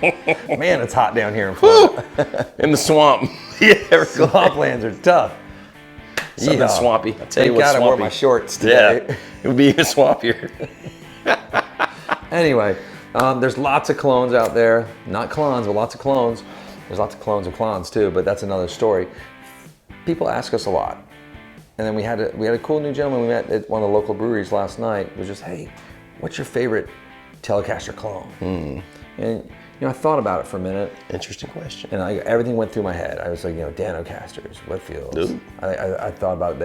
Man, it's hot down here in Florida. In the swamp. Yeah, Swamplands are tough. Something swampy. I tell you Thank what, God I wore swampy. my shorts today. Yeah, it would be even swampier. Anyway, there's lots of clones out there. Not clones, but lots of clones. There's lots of clones of clowns too, but that's another story. People ask us a lot. And then we had a cool new gentleman we met at one of the local breweries last night. It was just, hey, what's your favorite Telecaster clone? And I thought about it for a minute. Interesting question. And everything went through my head. I was like, Danocasters, Whitfields. I thought about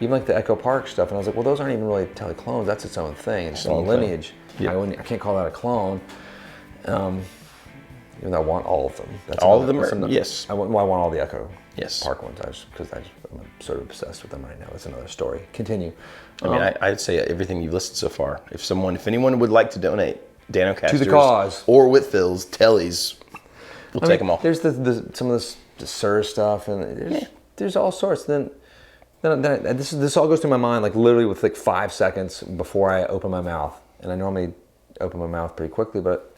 even like the Echo Park stuff, and I was like, well, those aren't even really teleclones. That's its own thing. It's its own lineage. Yep. I can't call that a clone. Even though I want all of them. All of them yes. I want all the Echo Yes. Park ones, because I'm sort of obsessed with them right now. That's another story. Continue. I mean, I'd say everything you've listed so far. If anyone would like to donate Danocasters To the cause. or Whitfields, Tellys, we'll take them all. There's some of the Sir stuff, and there's all sorts. Then this all goes through my mind like literally with like 5 seconds before I open my mouth, and I normally open my mouth pretty quickly, but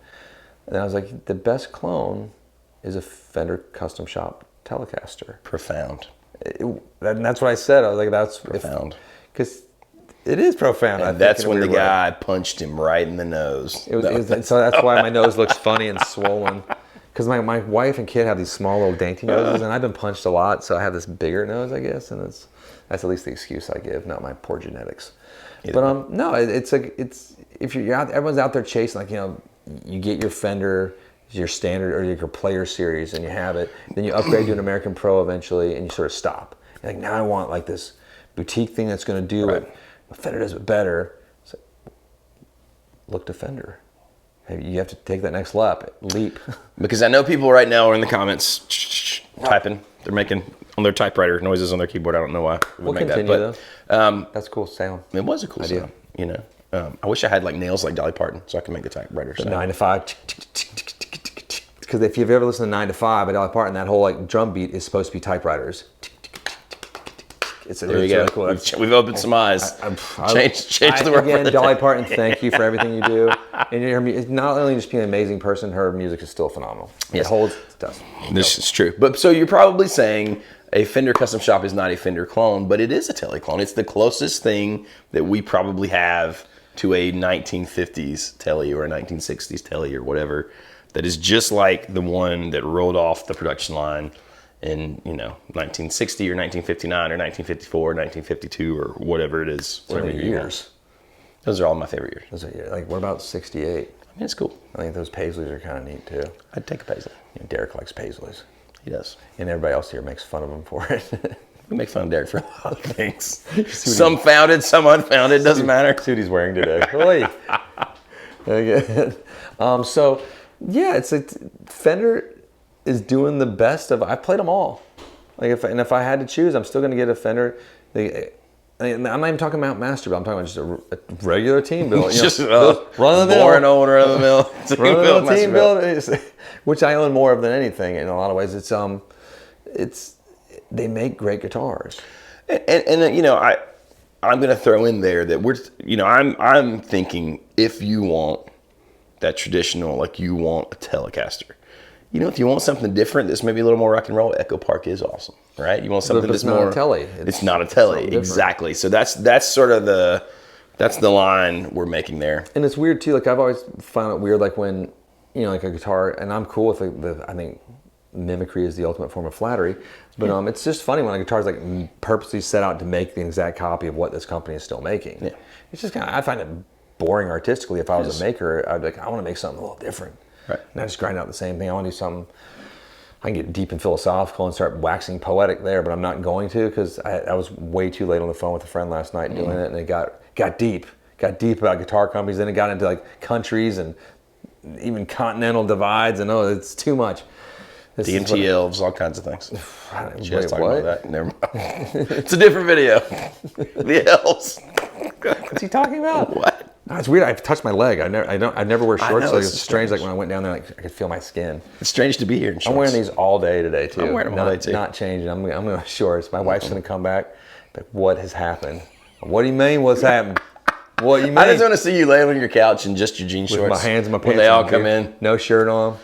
then I was like, the best clone is a Fender Custom Shop Telecaster. Profound. And that's what I said. I was like, that's profound. Because it is profound. And that's when the guy punched him right in the nose. So that's why my nose looks funny and swollen. Because my wife and kid have these small little dainty noses, and I've been punched a lot, so I have this bigger nose, I guess, and that's at least the excuse I give, not my poor genetics. But no, it's if you're out, everyone's out there chasing, like, you get your Fender, your standard or your player series, and you have it. Then you upgrade to an American Pro eventually, and you sort of stop. You're like, now I want like this boutique thing that's going to do what Fender does it better. So, look to Fender. You have to take that next leap. Because I know people right now are in the comments typing. They're making on their typewriter noises on their keyboard. I don't know why. We'll continue though. That's a cool sound. It was a cool sound. I wish I had like nails like Dolly Parton so I could make the typewriter sound. 9 to 5. Because if you've ever listened to 9 to 5 by Dolly Parton, that whole like drum beat is supposed to be typewriters. There you go. Cool. We've opened some eyes. Change the word. Again, Dolly Parton, thank you for everything you do. And not only just being an amazing person, her music is still phenomenal. Yes. It holds. It does. This is true. But so you're probably saying a Fender Custom Shop is not a Fender clone, but it is a Tele clone. It's the closest thing that we probably have to a 1950s Tele or a 1960s Tele or whatever that is just like the one that rolled off the production line in 1960 or 1959 or 1954 or 1952 or whatever it is. Whatever years. Those are all my favorite years. Those are, like, what about 68? I mean, it's cool. I think those Paisleys are kind of neat too. I'd take a Paisley. Derek likes Paisleys. He does. And everybody else here makes fun of him for it. We make fun of Derek for a lot of things. Some founded, some unfounded, doesn't matter. See what he's wearing today. So, yeah, it's like Fender is doing the best of. I played them all. Like if I had to choose, I'm still going to get a Fender. I'm not even talking about Master Build. I'm talking about just a regular team build. Just run of the mill, boring old run of the mill team build, which I own more of than anything. In a lot of ways, it's they make great guitars. And I'm going to throw in there that I'm thinking if you want that traditional, like you want a Telecaster. If you want something different that's maybe a little more rock and roll, Echo Park is awesome, right? You want something that's more... It's not a Tele. It's not a Tele, exactly. So that's sort of the line we're making there. And it's weird too, like I've always found it weird, like when, like a guitar, and I'm cool with I think mimicry is the ultimate form of flattery, but it's just funny when a guitar is like purposely set out to make the exact copy of what this company is still making. Yeah. It's just I find it boring artistically. If I was a maker, I'd be like, I want to make something a little different. Right. And I just grind out the same thing. I want to do something, I can get deep and philosophical and start waxing poetic there, but I'm not going to because I was way too late on the phone with a friend last night doing it, and it got deep about guitar companies, then it got into like countries and even continental divides, and it's too much. DMT elves, all kinds of things. Wait, what? About that. Never mind. It's a different video. The elves. What's he talking about? What? No, it's weird. I've touched my leg. I never wear shorts, so it's strange. Like when I went down there, like I could feel my skin. It's strange to be here in shorts. I'm wearing these all day today too. I'm wearing them all day too. Not changing. I'm going shorts. My wife's gonna come back. Like, what has happened? What do you mean? What's happened? What do you mean? I just want to see you laying on your couch in just your jean shorts. With my hands in my pants. When they all come in. No shirt on.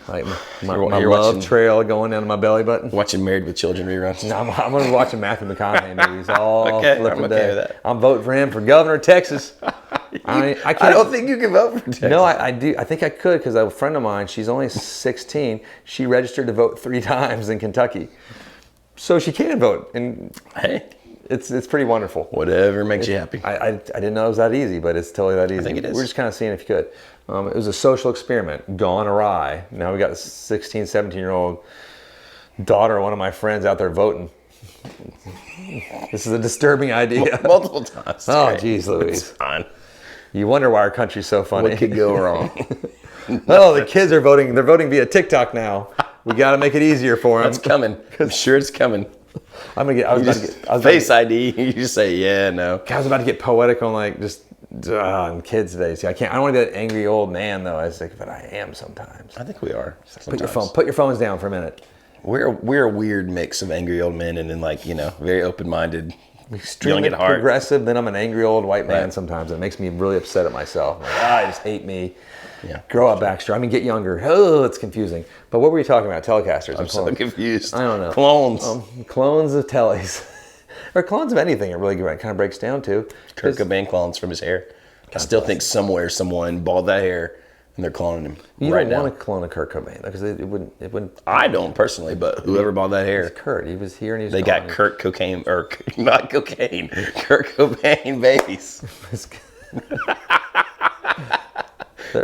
Like my You're love watching- trail going down to my belly button. Watching Married with Children reruns. No, I'm going to be watching Matthew McConaughey movies all Okay, flipping I'm okay day. with that. I'm voting for him for governor of Texas. I can't. I don't think you can vote for Texas. No, I do. I think I could because a friend of mine, she's only 16. She registered to vote 3 times in Kentucky, so she can vote, and Hey, it's pretty wonderful. whatever makes you happy. I didn't know it was that easy, but it's totally that easy. think it is. We're just kind of seeing if you could. It was a social experiment gone awry. Now we got a 16, 17-year-old daughter of one of my friends out there voting. This is a disturbing idea. Multiple times. Oh, Right. geez, Louise. It's fine. You wonder why our country's so funny. What could go wrong? Oh, the kids are voting. They're voting via TikTok now. We got to make it easier for them. It's coming. I'm sure it's coming. I'm gonna get. I was about to get. I was about to Face ID. You just say, yeah, no. I was about to get poetic on like just on kids today. See, I can't. I don't want to be that angry old man though. I was like, but I am sometimes. I think we are. Put your phones down for a minute. We're a weird mix of angry old men and then very open-minded, Extremely young at heart. progressive. Then I'm an angry old white man Right. sometimes. It makes me really upset at myself. I'm like, I just hate me. Yeah. Grow up, Baxter. I mean, get younger. Oh, it's confusing. But what were you talking about? Telecasters. I'm so confused. I don't know. Clones. Clones of tellies. Or clones of anything. It really kind of breaks down to. Kurt Cobain clones from his hair. I still think somewhere someone balled that hair and they're cloning him You right don't now. want to clone a Kurt Cobain because it wouldn't. I don't personally, but whoever bought that hair, Kurt, he was here and he's they got Kurt cocaine or not cocaine, Kurt Cobain babies.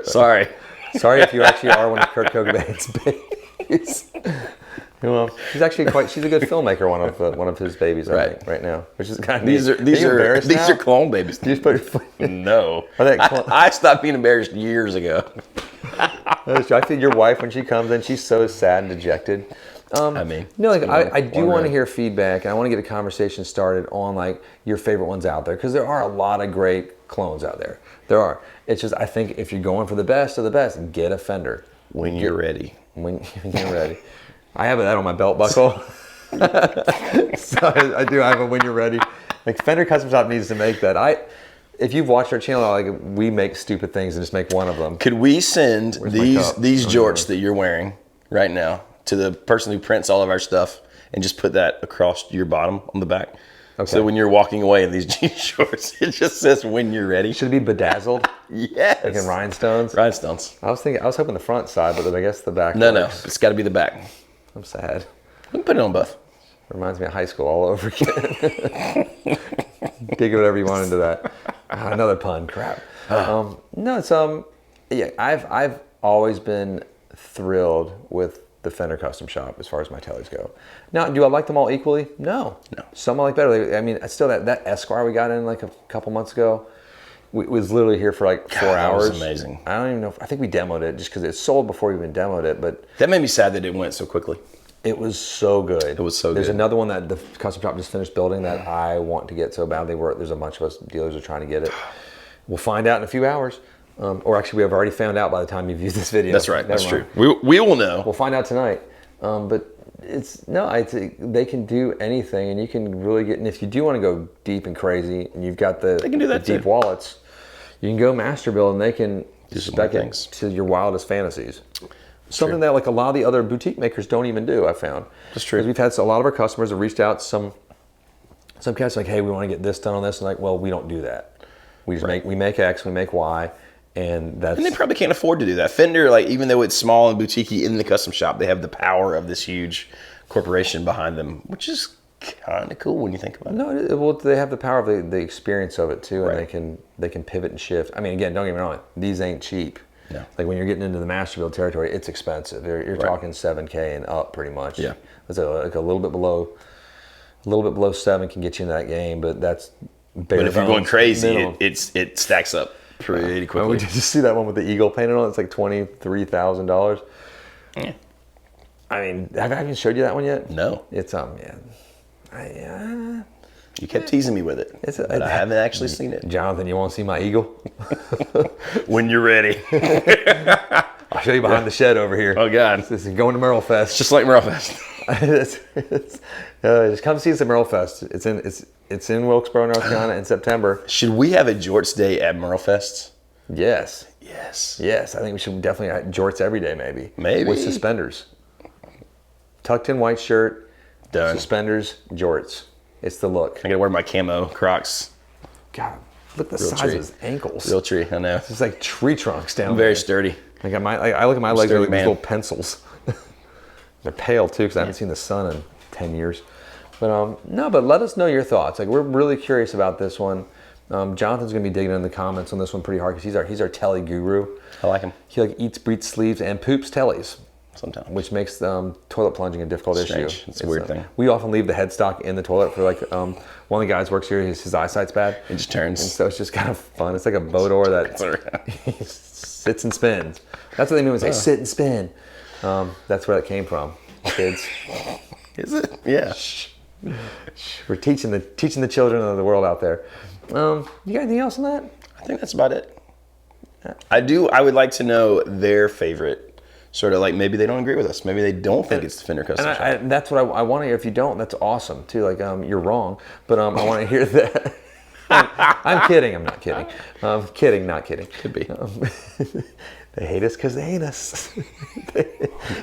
Sorry. Sorry if you actually are one of Kurt Cobain's babies. Well, she's a good filmmaker. One of his babies, I Right. think, right now, which is kind of These are clone babies. You just put your foot. No, Are they clone? I stopped being embarrassed years ago. I feel your wife when she comes in, she's so sad and dejected. I mean, No, like it's I been do one want to round. hear feedback, and I want to get a conversation started on like your favorite ones out there because there are a lot of great clones out there. There are. It's just I think if you're going for the best of the best, get a Fender when you're ready. when you're ready. I have that on my belt buckle. So I do. I have a when you're ready. Like Fender Custom Shop needs to make that. If you've watched our channel, like we make stupid things and just make one of them. Could we send Where's my these cup? jorts that you're wearing right now to the person who prints all of our stuff and just put that across your bottom on the back? Okay. So when you're walking away in these jean shorts, it just says when you're ready. Should it be bedazzled? Yes. Like in rhinestones? Rhinestones. I was hoping the front side, but I guess the back. No, works. it's got to be the back. I'm sad. We can put it on both. Reminds me of high school all over again. Dig whatever you want into that. Another pun. Crap. No, it's yeah. I've always been thrilled with the Fender Custom Shop as far as my tellies go. Now, do I like them all equally? No. Some I like better. I mean, still that Esquire we got in like a couple months ago. We was literally here for like 4 that hours. was amazing. I don't even know. I think we demoed it just because it sold before we even demoed it, but. That made me sad that it went so quickly. It was so good. It was so There's good. another one that the custom shop just finished building that I want to get so badly. There's a bunch of us dealers are trying to get it. We'll find out in a few hours. Or actually, we have already found out by the time you view this video. That's right. Never That's mind. true. We will know. We'll find out tonight. But they can do anything, and you can really get. And if you do want to go deep and crazy, and you've got the can do that deep too. wallets, you can go master build, and they can Do some spec more it things. to your wildest fantasies. Something that like a lot of the other boutique makers don't even do. I found. That's true. 'Cause we've had a lot of our customers have reached out. Some cats like, hey, we want to get this done on this, and like, well, we don't do that. We just Right. we make X, we make Y, and that's And they probably can't afford to do that. Fender, like even though it's small and boutique in the custom shop, they have the power of this huge corporation behind them, which is kind of cool when you think about it. no. Well, they have the power of the experience of it too, and Right. they can pivot and shift. I mean, again, don't get me wrong, these ain't cheap. No. Like when you're getting into the master build territory, it's expensive. You're talking $7K and up pretty much. Yeah. It's like a little bit below 7 can get you in that game, but that's bare But if you're going bones crazy, minimum. it stacks up pretty Oh, quickly. did you see that one with the eagle painted on it? It's like $23,000. Yeah. I mean, have I even showed you that one yet? No, It's yeah. you kept teasing me with it, but I haven't actually seen it. Jonathan, you want to see my eagle? When you're ready. I'll show you behind the shed over here. Oh God, This is going to Merle Fest. just like Merlefest. Just come see us at Merle Fest. It's in Wilkesboro, North Carolina in September. Should we have a Jorts Day at Merlefest? Yes. Yes. Yes, I think we should definitely jorts every day, maybe. Maybe. With suspenders. Tucked in white shirt, Done. suspenders, jorts. It's the look. I gotta wear my camo Crocs. God, look at the Real size tree. of his ankles. Real tree, I know. It's like tree trunks down Very there. sturdy. Like I look at my legs, they're sturdy like these man. little pencils. They're pale too, because I haven't seen the sun in 10 years. But no, but let us know your thoughts. Like, we're really curious about this one. Jonathan's gonna be digging in the comments on this one pretty hard, because he's our telly guru. I like them He like eats, breathes, sleeves, and poops tellies, sometimes. which makes toilet plunging a difficult issue. It's a weird thing. We often leave the headstock in the toilet for like one of the guys works here. His eyesight's bad, It just turns. so it's just kind of fun. It's like a boat oar that he sits and spins. That's what they mean when they say sit and spin. That's where that came from, kids. Is it? Yeah. We're teaching the children of the world out there. You got anything else on that? I think that's about it. I would like to know their favorite. Sort of like, maybe they don't agree with us. Maybe they don't think it's the Fender Custom Shop. And that's what I want to hear. If you don't, that's awesome too. Like, you're wrong, but I want to hear that. I'm kidding. I'm not kidding. Kidding, not kidding. Could be. They hate us because they hate us.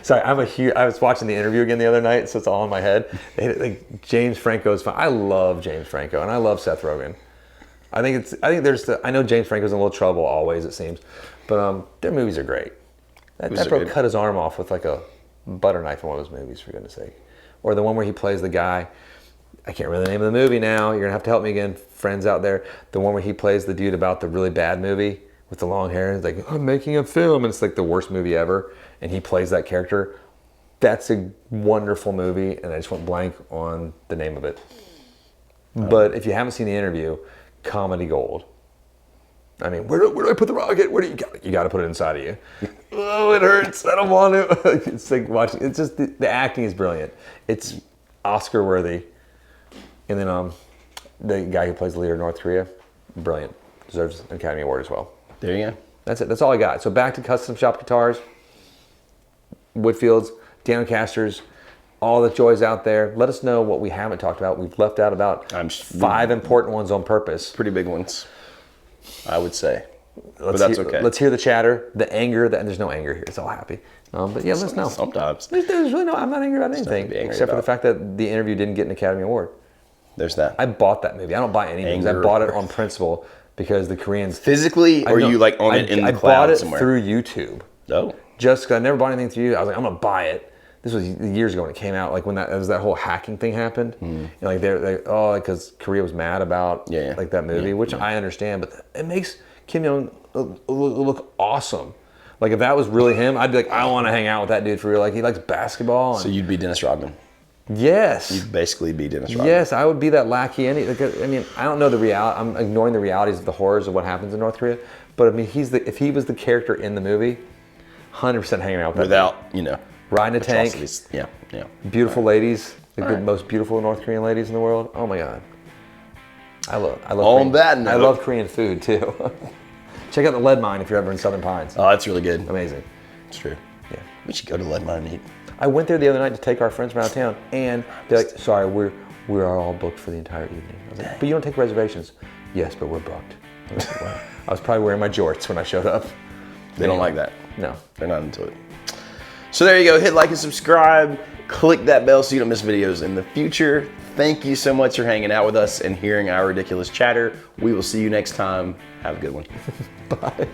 Sorry, I was watching the interview again the other night, so it's all in my head. Like, James Franco's fun. I love James Franco, and I love Seth Rogen. I know James Franco's in a little trouble always, it seems, but their movies are great. That bro cut his arm off with like a butter knife in one of those movies, for goodness sake. Or the one where he plays the guy. I can't remember the name of the movie now. You're gonna have to help me again, friends out there. The one where he plays the dude about the really bad movie with the long hair. It's like, I'm making a film, and it's like the worst movie ever. And he plays that character. That's a wonderful movie, and I just went blank on the name of it. But if you haven't seen the interview, comedy gold. I mean, where do I put the rocket? Where do you got to put it inside of you? Oh, it hurts. I don't want to. It's like watching. It's just the acting is brilliant. It's Oscar worthy. And then the guy who plays the leader of North Korea, brilliant. Deserves an Academy Award as well. There you go. That's it. That's all I got. So back to custom shop guitars, Woodfields, Telecasters, all the joys out there. Let us know what we haven't talked about. We've left out about 5 important ones on purpose. Pretty big ones, I would say. But that's okay. Let's hear the chatter, the anger. There's no anger here. It's all happy. But yeah, let us know. Sometimes. There's really no. I'm not angry about anything except for the fact that the interview didn't get an Academy Award. There's that. I bought that movie. I don't buy any movies. I bought it on principle because the Koreans. Physically, or you like on it in the cloud I bought it somewhere? through YouTube. Oh. Just because I never bought anything through YouTube. I was like, I'm gonna buy it. This was years ago when it came out. Like when that whole hacking thing happened. And like because Korea was mad about like that movie, which I understand, but it makes Kim Jong look awesome. Like if that was really him, I'd be like, I want to hang out with that dude for real. Like he likes basketball. So you'd be Dennis Rodman. Yes. You'd basically be Dennis Rodman. Yes, I would be that lackey. I mean, I don't know the reality. I'm ignoring the realities of the horrors of what happens in North Korea. But I mean, if he was the character in the movie, 100% hanging out with that. Without, riding a tank. Yeah. Beautiful ladies, the most beautiful North Korean ladies in the world. Oh my God. I love. On that note. I love Korean food too. Check out the Lead Mine if you're ever in Southern Pines. Oh, that's really good. Amazing. It's true. Yeah. We should go to Lead Mine and eat. I went there the other night to take our friends around town, and they're like, "Sorry, we are all booked for the entire evening." I was like, "But you don't take reservations." Yes, but we're booked. I was like, wow. I was probably wearing my jorts when I showed up. They don't like that. No. They're not into it. So there you go. Hit like and subscribe. Click that bell so you don't miss videos in the future. Thank you so much for hanging out with us and hearing our ridiculous chatter. We will see you next time. Have a good one. Bye.